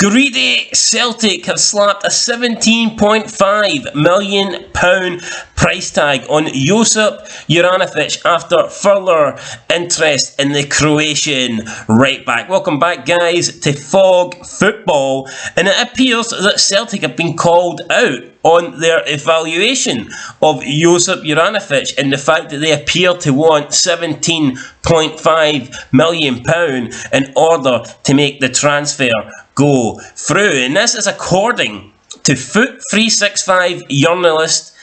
Greedy Celtic have slapped a £17.5 million price tag on Josip Juranovic after further interest in the Croatian right back. Welcome back, guys, to Fog Football, and it appears that Celtic have been called out on their evaluation of Josip Juranovic and the fact that they appear to want £17.5 million in order to make the transfer go through. And this is according to Foot365 journalist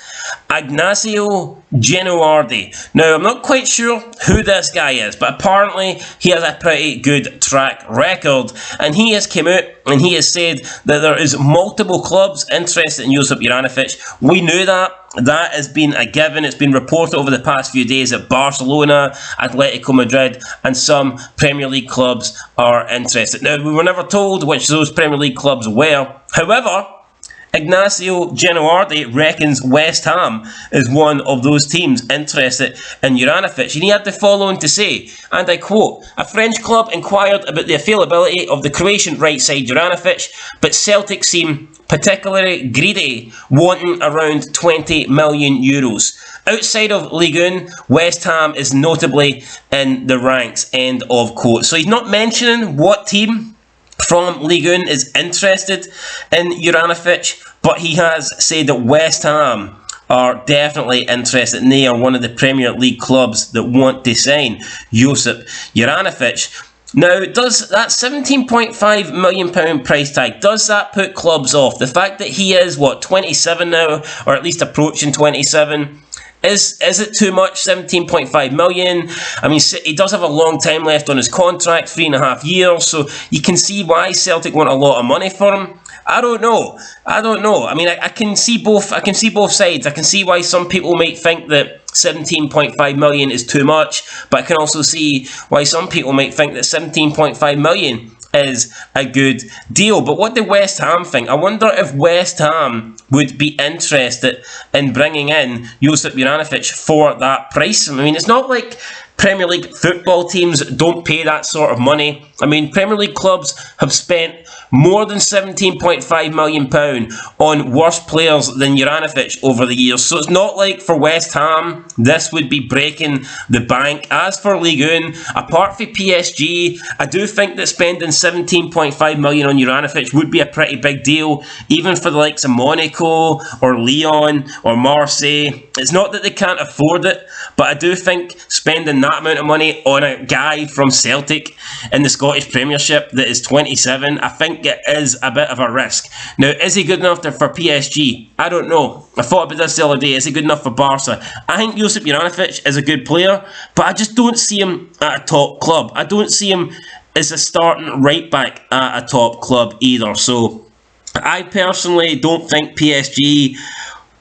Ignacio Juranovic. Now, I'm not quite sure who this guy is, but apparently he has a pretty good track record, and he has come out and he has said that there is multiple clubs interested in Josip Juranovic. We knew that. That has been a given. It's been reported over the past few days that Barcelona, Atletico Madrid and some Premier League clubs are interested. Now, we were never told which those Premier League clubs were. However, Ignacio Juranovic reckons West Ham is one of those teams interested in Juranovic, and he had the following to say, and I quote, "A French club inquired about the availability of the Croatian right side Juranovic, but Celtic seem particularly greedy, wanting around €20 million. Outside of Ligue 1, West Ham is notably in the ranks," end of quote. So he's not mentioning what team from Ligue 1 is interested in Juranovic, but he has said that West Ham are definitely interested, and they are one of the Premier League clubs that want to sign Josip Juranovic. Now, does that £17.5 million price tag, does that put clubs off? The fact that he is, 27 now, or at least approaching 27, Is it too much, 17.5 million? I mean, he does have a long time left on his contract, 3.5 years, so you can see why Celtic want a lot of money for him. I don't know. I mean, I can see both sides. I can see why some people might think that 17.5 million is too much, but I can also see why some people might think that 17.5 million is a good deal. But what do West Ham think? I wonder if West Ham would be interested in bringing in Josip Juranovic for that price. I mean, it's not like Premier League football teams don't pay that sort of money. I mean, Premier League clubs have spent more than £17.5 million on worse players than Juranovic over the years. So it's not like for West Ham, this would be breaking the bank. As for Ligue 1, apart from PSG, I do think that spending £17.5 million on Juranovic would be a pretty big deal, even for the likes of Monaco or Lyon or Marseille. It's not that they can't afford it, but I do think spending that amount of money on a guy from Celtic in the Scottish Premiership that is 27, I think it is a bit of a risk. Now, is he good enough for PSG? I don't know. I thought about this the other day. Is he good enough for Barca? I think Josip Juranovic is a good player, but I just don't see him at a top club. I don't see him as a starting right back at a top club either. So I personally don't think PSG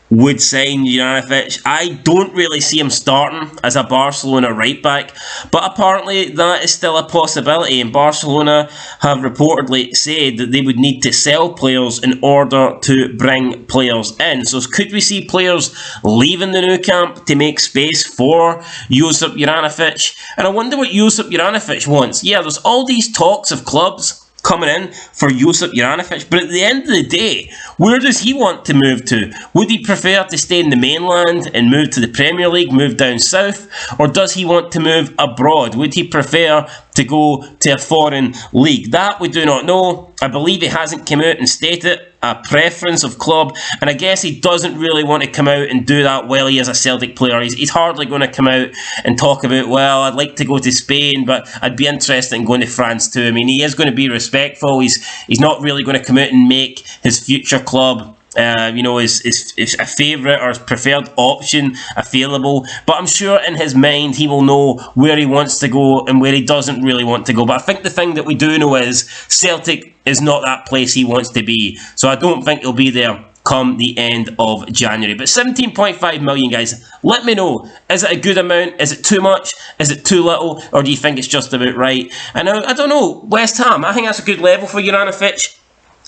would sign Juranovic. I don't really see him starting as a Barcelona right back, but apparently that is still a possibility, and Barcelona have reportedly said that they would need to sell players in order to bring players in. So could we see players leaving the Nou Camp to make space for Josip Juranovic? And I wonder what Josip Juranovic wants. Yeah, there's all these talks of clubs coming in for Josip Juranovic, but at the end of the day, where does he want to move to? Would he prefer to stay in the mainland and move to the Premier League, move down south, or does he want to move abroad? Would he prefer to go to a foreign league? That we do not know. I believe he hasn't come out and stated a preference of club, and I guess he doesn't really want to come out and do that while he is a Celtic player. He's hardly going to come out and talk about, well, I'd like to go to Spain, but I'd be interested in going to France too. I mean, he is going to be respectful. He's not really going to come out and make his future club is a favourite or his preferred option available, but I'm sure in his mind he will know where he wants to go and where he doesn't really want to go. But I think the thing that we do know is Celtic is not that place he wants to be, so I don't think he'll be there come the end of January. But 17.5 million, guys, let me know, is it a good amount? Is it too much? Is it too little? Or do you think it's just about right? And I don't know, West Ham, I think that's a good level for Juranovic.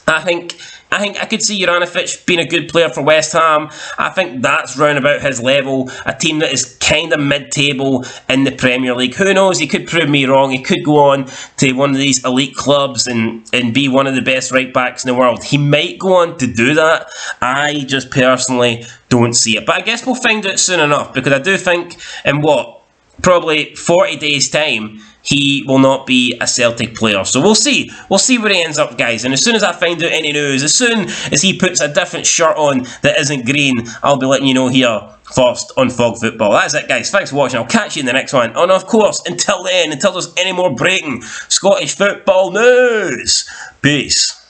I think I could see Juranovic being a good player for West Ham. I think that's round about his level. A team that is kind of mid-table in the Premier League. Who knows? He could prove me wrong. He could go on to one of these elite clubs and be one of the best right-backs in the world. He might go on to do that. I just personally don't see it. But I guess we'll find out soon enough, because I do think in probably 40 days' time, he will not be a Celtic player. So we'll see. We'll see where he ends up, guys. And as soon as I find out any news, as soon as he puts a different shirt on that isn't green, I'll be letting you know here first on Fog Football. That's it, guys. Thanks for watching. I'll catch you in the next one. And of course, until then, until there's any more breaking Scottish football news, peace.